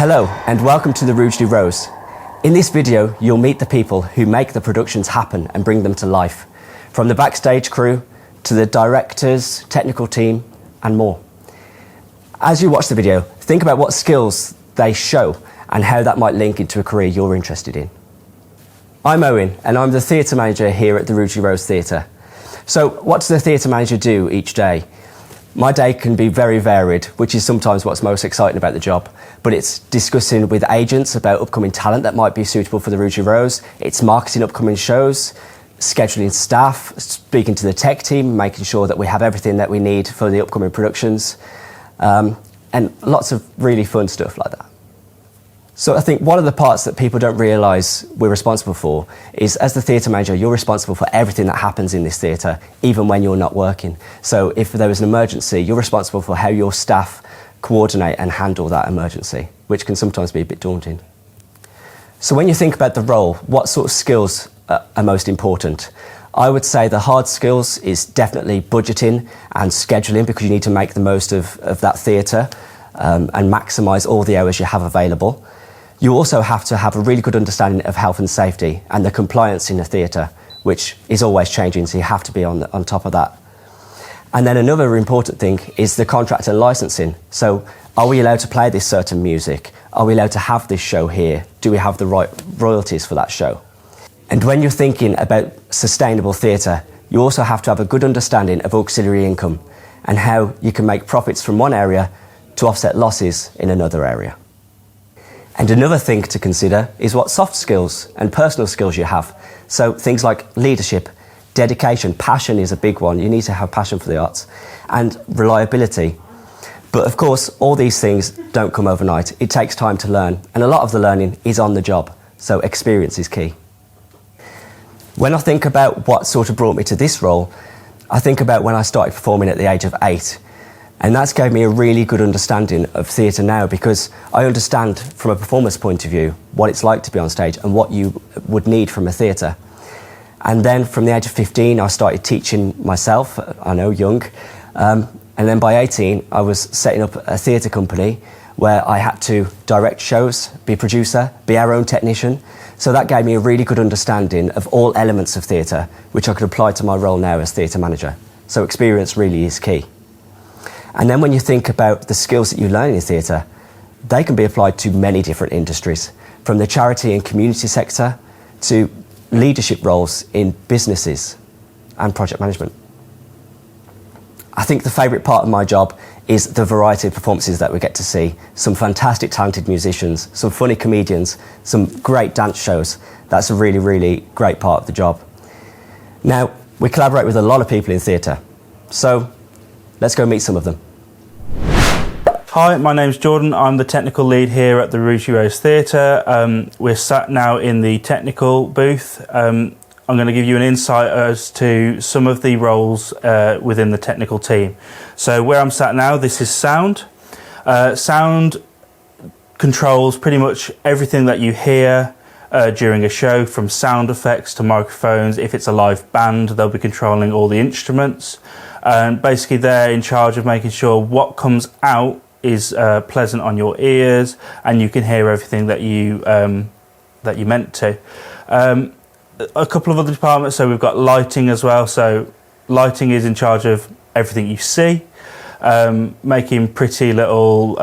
Hello and welcome to the Rugeley Rose. In this video you'll meet the people who make the productions happen and bring them to life, from the backstage crew to the directors, technical team and more. As you watch the video, think about what skills they show and how that might link into a career you're interested in. I'm Owen and I'm the theatre manager here at the Rugeley Rose Theatre. So what does the theatre manager do each day? My day can be very varied, which is sometimes what's most exciting about the job, but it's discussing with agents about upcoming talent that might be suitable for the Rugeley Rose, it's marketing upcoming shows, scheduling staff, speaking to the tech team, making sure that we have everything that we need for the upcoming productions, and lots of really fun stuff like that. So I think one of the parts that people don't realise we're responsible for is, as the theatre manager, you're responsible for everything that happens in this theatre, even when you're not working. So if there was an emergency, you're responsible for how your staff coordinate and handle that emergency, which can sometimes be a bit daunting. So when you think about the role, what sort of skills are most important? I would say the hard skills is definitely budgeting and scheduling, because you need to make the most of that theatre and maximise all the hours you have available. You also have to have a really good understanding of health and safety and the compliance in the theatre, which is always changing, so you have to be on top of that. And then another important thing is the contract and licensing. So are we allowed to play this certain music? Are we allowed to have this show here? Do we have the right royalties for that show? And when you're thinking about sustainable theatre, you also have to have a good understanding of auxiliary income and how you can make profits from one area to offset losses in another area. And another thing to consider is what soft skills and personal skills you have. So things like leadership, dedication, passion is a big one. You need to have passion for the arts, and reliability. But of course, all these things don't come overnight. It takes time to learn, and a lot of the learning is on the job. So experience is key. When I think about what sort of brought me to this role, I think about when I started performing at the age of 8. And that's gave me a really good understanding of theatre now, because I understand from a performer's point of view what it's like to be on stage and what you would need from a theatre. And then from the age of 15 I started teaching myself, I know, young, and then by 18 I was setting up a theatre company where I had to direct shows, be a producer, be our own technician. So that gave me a really good understanding of all elements of theatre, which I could apply to my role now as theatre manager. So experience really is key. And then when you think about the skills that you learn in theatre, they can be applied to many different industries, from the charity and community sector to leadership roles in businesses and project management. I think the favourite part of my job is the variety of performances that we get to see. Some fantastic talented musicians, some funny comedians, some great dance shows. That's a really, really great part of the job. Now, we collaborate with a lot of people in theatre, so let's go meet some of them. Hi, my name's Jordan. I'm the technical lead here at the Rugeley Rose Theatre. We're sat now in the technical booth. I'm going to give you an insight as to some of the roles within the technical team. So where I'm sat now, this is sound. Sound controls pretty much everything that you hear during a show, from sound effects to microphones. If it's a live band, they'll be controlling all the instruments. And basically they're in charge of making sure what comes out is pleasant on your ears and you can hear everything that you meant to. A couple of other departments, so we've got lighting as well. So lighting is in charge of everything you see, making pretty little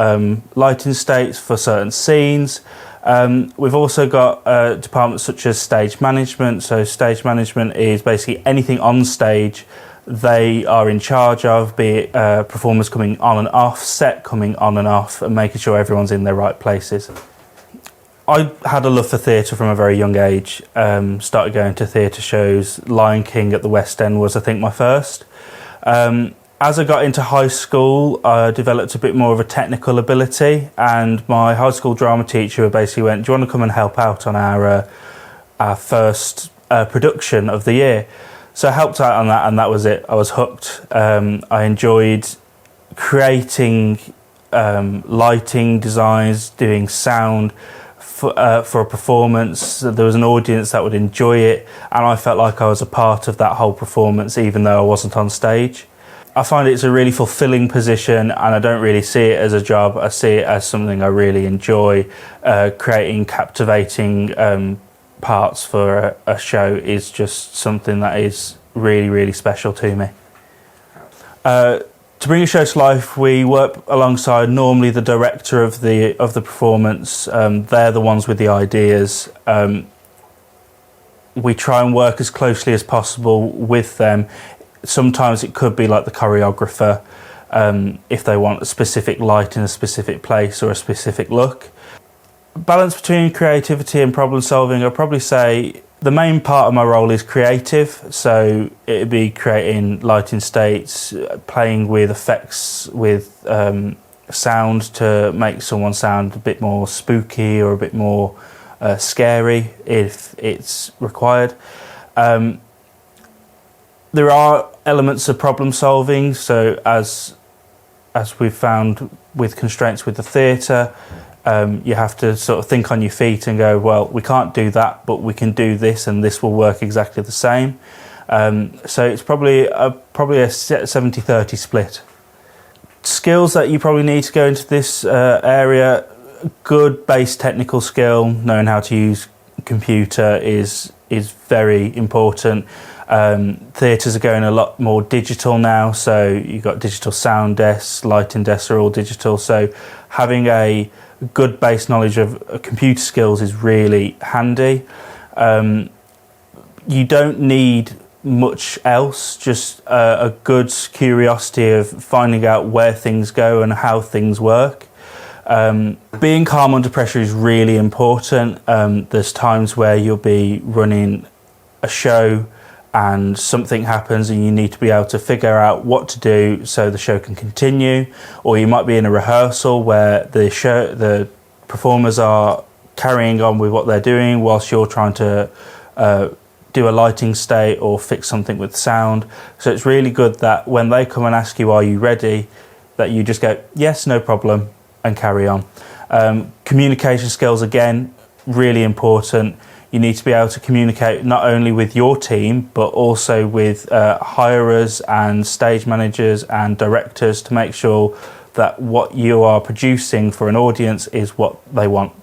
lighting states for certain scenes. We've also got departments such as stage management. So stage management is basically anything on stage they are in charge of, be it performers coming on and off, set coming on and off, and making sure everyone's in their right places. I had a love for theatre from a very young age. Started going to theatre shows. Lion King at the West End was, I think, my first. As I got into high school, I developed a bit more of a technical ability, and my high school drama teacher basically went, "Do you want to come and help out on our first production of the year?" So I helped out on that, and that was it. I was hooked. I enjoyed creating lighting designs, doing sound for a performance. There was an audience that would enjoy it, and I felt like I was a part of that whole performance, even though I wasn't on stage. I find it's a really fulfilling position, and I don't really see it as a job. I see it as something I really enjoy. Creating captivating parts for a show is just something that is really, really special to me. To bring a show to life, we work alongside normally the director of the performance. They're the ones with the ideas. We try and work as closely as possible with them. Sometimes it could be like the choreographer, if they want a specific light in a specific place or a specific look. Balance between creativity and problem solving, I'd probably say the main part of my role is creative. So it'd be creating lighting states, playing with effects, with sound to make someone sound a bit more spooky or a bit more scary if it's required. There are elements of problem solving, so as we've found with constraints with the theatre, you have to sort of think on your feet and go, well, we can't do that, but we can do this, and this will work exactly the same. So it's probably a 70-30 split. Skills that you probably need to go into this area: good base technical skill, knowing how to use a computer is very important. Theatres are going a lot more digital now, so you've got digital sound desks, lighting desks are all digital, so having a good base knowledge of computer skills is really handy. You don't need much else, just a good curiosity of finding out where things go and how things work. Being calm under pressure is really important. There's times where you'll be running a show and something happens and you need to be able to figure out what to do so the show can continue, or you might be in a rehearsal where the performers are carrying on with what they're doing whilst you're trying to do a lighting state or fix something with sound. So it's really good that when they come and ask you, are you ready, that you just go, yes, no problem, and carry on. Communication skills, again, really important. You need to be able to communicate not only with your team, but also with hirers and stage managers and directors to make sure that what you are producing for an audience is what they want.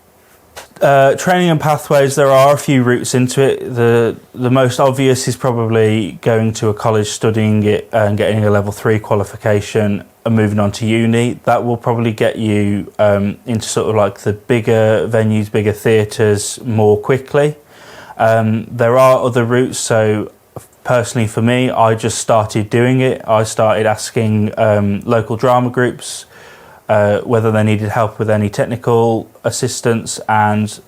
Training and pathways, there are a few routes into it. The most obvious is probably going to a college, studying it and getting a level 3 qualification and moving on to uni. That will probably get you into sort of like the bigger venues, bigger theatres more quickly. There are other routes, so personally for me, I just started doing it. I started asking local drama groups whether they needed help with any technical assistance, and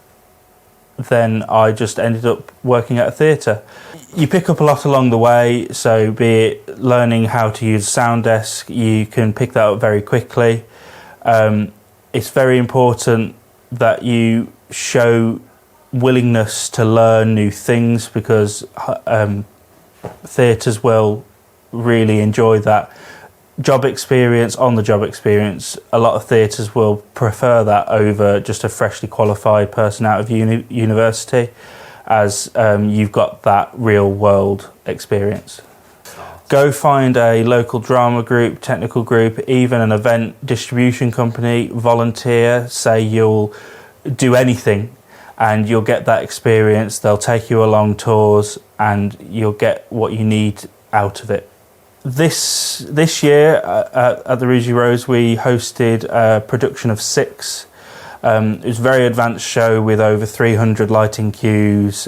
then I just ended up working at a theatre. You pick up a lot along the way, so be it learning how to use a sound desk, you can pick that up very quickly. It's very important that you show willingness to learn new things, because theatres will really enjoy that. Job experience, on the job experience, a lot of theatres will prefer that over just a freshly qualified person out of university, as you've got that real world experience. Go find a local drama group, technical group, even an event distribution company, volunteer, say you'll do anything and you'll get that experience. They'll take you along tours and you'll get what you need out of it. This year at the Rugeley Rose, we hosted a production of 6. It was a very advanced show with over 300 lighting cues,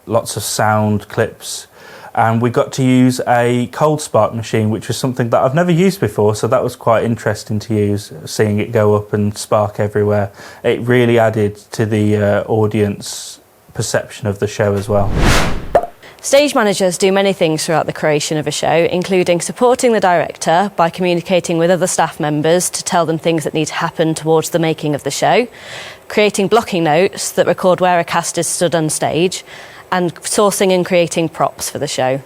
lots of sound clips, and we got to use a cold spark machine, which was something that I've never used before, so that was quite interesting to use, seeing it go up and spark everywhere. It really added to the audience perception of the show as well. Stage managers do many things throughout the creation of a show, including supporting the director by communicating with other staff members to tell them things that need to happen towards the making of the show, creating blocking notes that record where a cast is stood on stage, and sourcing and creating props for the show.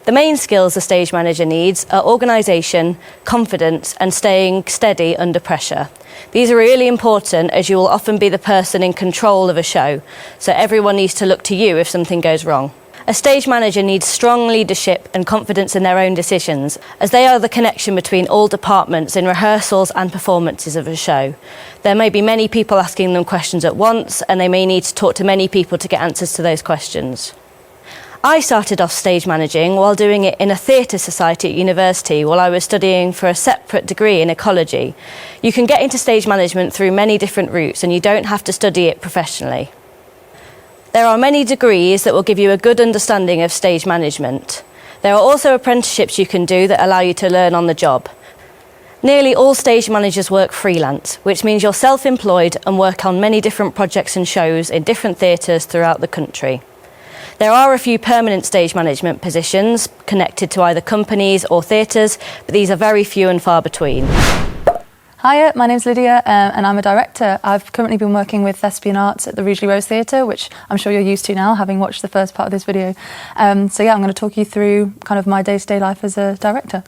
The main skills a stage manager needs are organisation, confidence, and staying steady under pressure. These are really important, as you will often be the person in control of a show, so everyone needs to look to you if something goes wrong. A stage manager needs strong leadership and confidence in their own decisions, as they are the connection between all departments in rehearsals and performances of a show. There may be many people asking them questions at once, and they may need to talk to many people to get answers to those questions. I started off stage managing while doing it in a theatre society at university while I was studying for a separate degree in ecology. You can get into stage management through many different routes, and you don't have to study it professionally. There are many degrees that will give you a good understanding of stage management. There are also apprenticeships you can do that allow you to learn on the job. Nearly all stage managers work freelance, which means you're self-employed and work on many different projects and shows in different theatres throughout the country. There are a few permanent stage management positions connected to either companies or theatres, but these are very few and far between. Hiya, my name's Lydia and I'm a director. I've currently been working with thespian arts at the Rugeley Rose Theatre, which I'm sure you're used to now, having watched the first part of this video. So yeah, I'm going to talk you through kind of my day-to-day life as a director.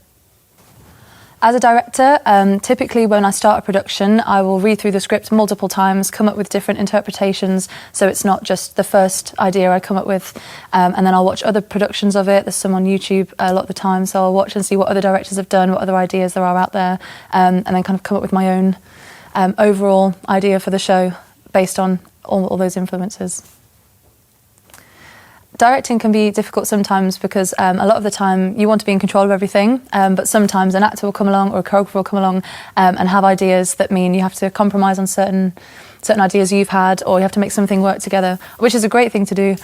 As a director, typically when I start a production, I will read through the script multiple times, come up with different interpretations, so it's not just the first idea I come up with, and then I'll watch other productions of it. There's some on YouTube a lot of the time, so I'll watch and see what other directors have done, what other ideas there are out there, and then kind of come up with my own overall idea for the show based on all those influences. Directing can be difficult sometimes because a lot of the time you want to be in control of everything, but sometimes an actor will come along or a choreographer will come along and have ideas that mean you have to compromise on certain ideas you've had, or you have to make something work together, which is a great thing to do,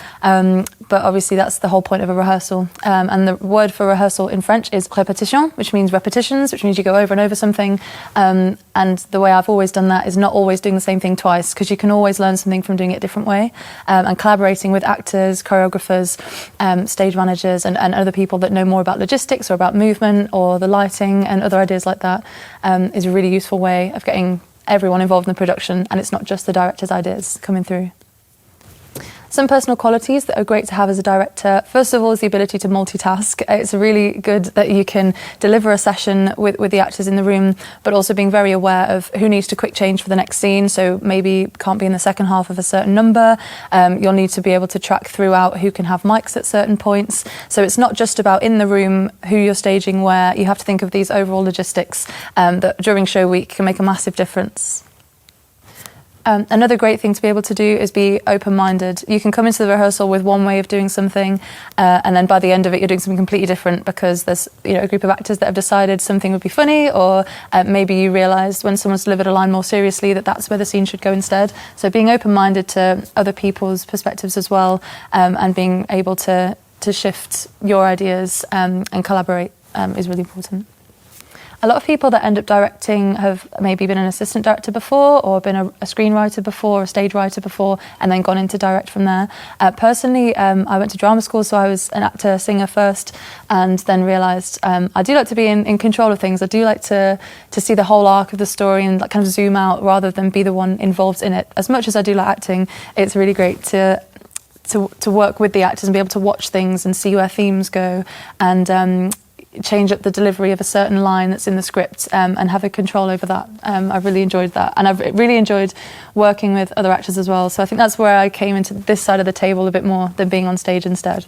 but obviously that's the whole point of a rehearsal. And the word for rehearsal in French is répétition, which means repetitions, which means you go over and over something, and the way I've always done that is not always doing the same thing twice, because you can always learn something from doing it a different way, and collaborating with actors, choreographers, stage managers and other people that know more about logistics or about movement or the lighting and other ideas like that is a really useful way of getting everyone involved in the production, and it's not just the director's ideas coming through. Some personal qualities that are great to have as a director, first of all, is the ability to multitask. It's really good that you can deliver a session with the actors in the room, but also being very aware of who needs to quick change for the next scene, so maybe can't be in the second half of a certain number. You'll need to be able to track throughout who can have mics at certain points. So it's not just about in the room who you're staging where, you have to think of these overall logistics that during show week can make a massive difference. Another great thing to be able to do is be open-minded. You can come into the rehearsal with one way of doing something, and then by the end of it you're doing something completely different because there's a group of actors that have decided something would be funny, or maybe you realised when someone's delivered a line more seriously that that's where the scene should go instead. So being open-minded to other people's perspectives as well, and being able to shift your ideas and collaborate is really important. A lot of people that end up directing have maybe been an assistant director before, or been a screenwriter before, a stage writer before, and then gone into direct from there. Personally, I went to drama school, so I was an actor, singer first, and then realised I do like to be in control of things. I do like to see the whole arc of the story and kind of zoom out rather than be the one involved in it. As much as I do like acting, it's really great to work with the actors and be able to watch things and see where themes go, and change up the delivery of a certain line that's in the script, and have a control over that. I've really enjoyed that, and I've really enjoyed working with other actors as well, so I think that's where I came into this side of the table a bit more than being on stage instead.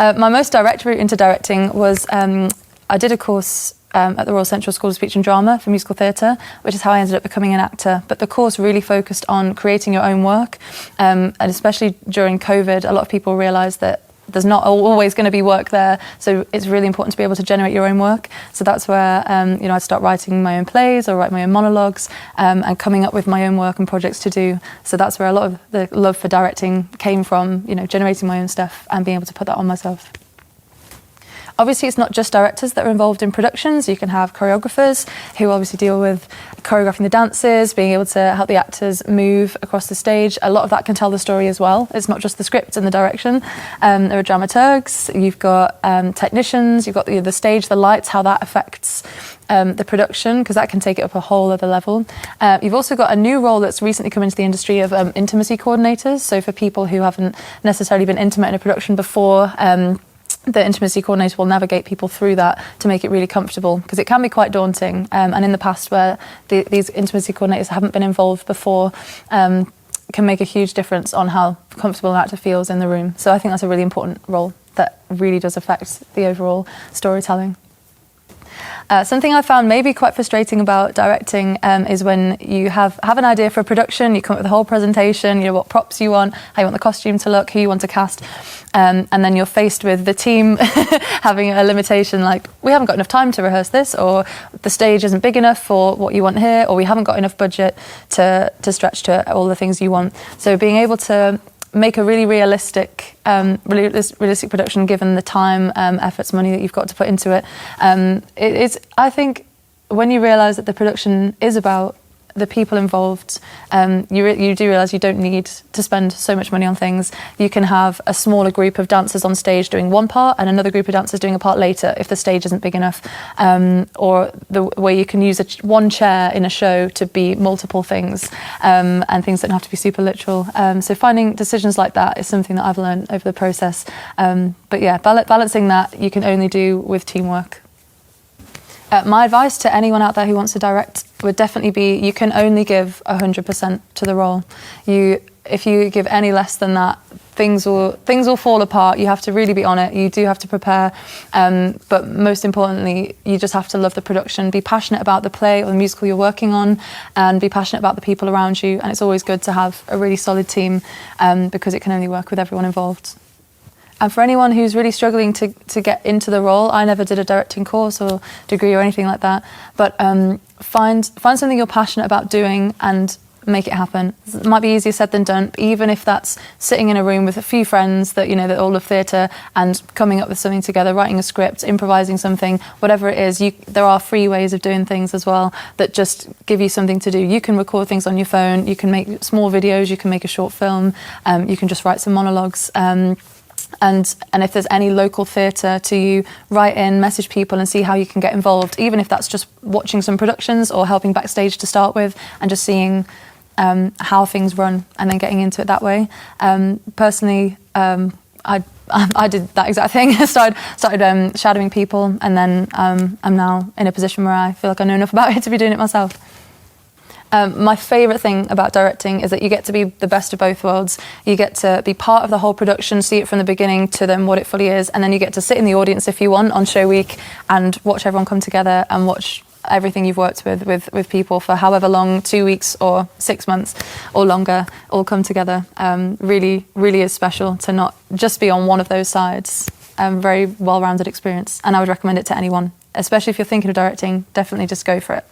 My most direct route into directing was I did a course at the Royal Central School of Speech and Drama for musical theatre, which is how I ended up becoming an actor. But the course really focused on creating your own work, and especially during COVID, a lot of people realised that there's not always going to be work there, so it's really important to be able to generate your own work. So that's where I'd start writing my own plays or write my own monologues, and coming up with my own work and projects to do. So that's where a lot of the love for directing came from, generating my own stuff and being able to put that on myself. Obviously, it's not just directors that are involved in productions. You can have choreographers who obviously deal with choreographing the dances, being able to help the actors move across the stage. A lot of that can tell the story as well. It's not just the script and the direction. There are dramaturgs, you've got technicians, you've got the stage, the lights, how that affects the production, because that can take it up a whole other level. You've also got a new role that's recently come into the industry of intimacy coordinators. So for people who haven't necessarily been intimate in a production before, the intimacy coordinator will navigate people through that to make it really comfortable, because it can be quite daunting. And in the past, where these intimacy coordinators haven't been involved before, can make a huge difference on how comfortable an actor feels in the room. So I think that's a really important role that really does affect the overall storytelling. Something I found maybe quite frustrating about directing is when you have an idea for a production, you come up with a whole presentation, you know what props you want, how you want the costume to look, who you want to cast, and then you're faced with the team having a limitation like, we haven't got enough time to rehearse this, or the stage isn't big enough for what you want here, or we haven't got enough budget to stretch to all the things you want. So being able to make a really realistic production given the time, efforts, money that you've got to put into it. I think when you realise that the production is about the people involved, you do realise you don't need to spend so much money on things. You can have a smaller group of dancers on stage doing one part and another group of dancers doing a part later if the stage isn't big enough, or the way you can use one chair in a show to be multiple things, and things that don't have to be super literal. So finding decisions like that is something that I've learned over the process. But yeah, balancing that you can only do with teamwork. My advice to anyone out there who wants to direct would definitely be, you can only give 100% to the role. If you give any less than that, things will fall apart. You have to really be on it. You do have to prepare, but most importantly, you just have to love the production, be passionate about the play or the musical you're working on, and be passionate about the people around you. And it's always good to have a really solid team, because it can only work with everyone involved. And for anyone who's really struggling to get into the role, I never did a directing course or degree or anything like that, but find something you're passionate about doing and make it happen. It might be easier said than done, but even if that's sitting in a room with a few friends that that all love theatre and coming up with something together, writing a script, improvising something, whatever it is, there are free ways of doing things as well that just give you something to do. You can record things on your phone, you can make small videos, you can make a short film, you can just write some monologues. And if there's any local theatre to you, write in, message people and see how you can get involved, even if that's just watching some productions or helping backstage to start with and just seeing how things run and then getting into it that way. Personally, I did that exact thing. I started shadowing people, and then I'm now in a position where I feel like I know enough about it to be doing it myself. My favourite thing about directing is that you get to be the best of both worlds. You get to be part of the whole production, see it from the beginning to then what it fully is, and then you get to sit in the audience if you want on show week and watch everyone come together and watch everything you've worked with people for however long, 2 weeks or 6 months or longer, all come together. Really, really is special to not just be on one of those sides. Very well-rounded experience, and I would recommend it to anyone, especially if you're thinking of directing. Definitely just go for it.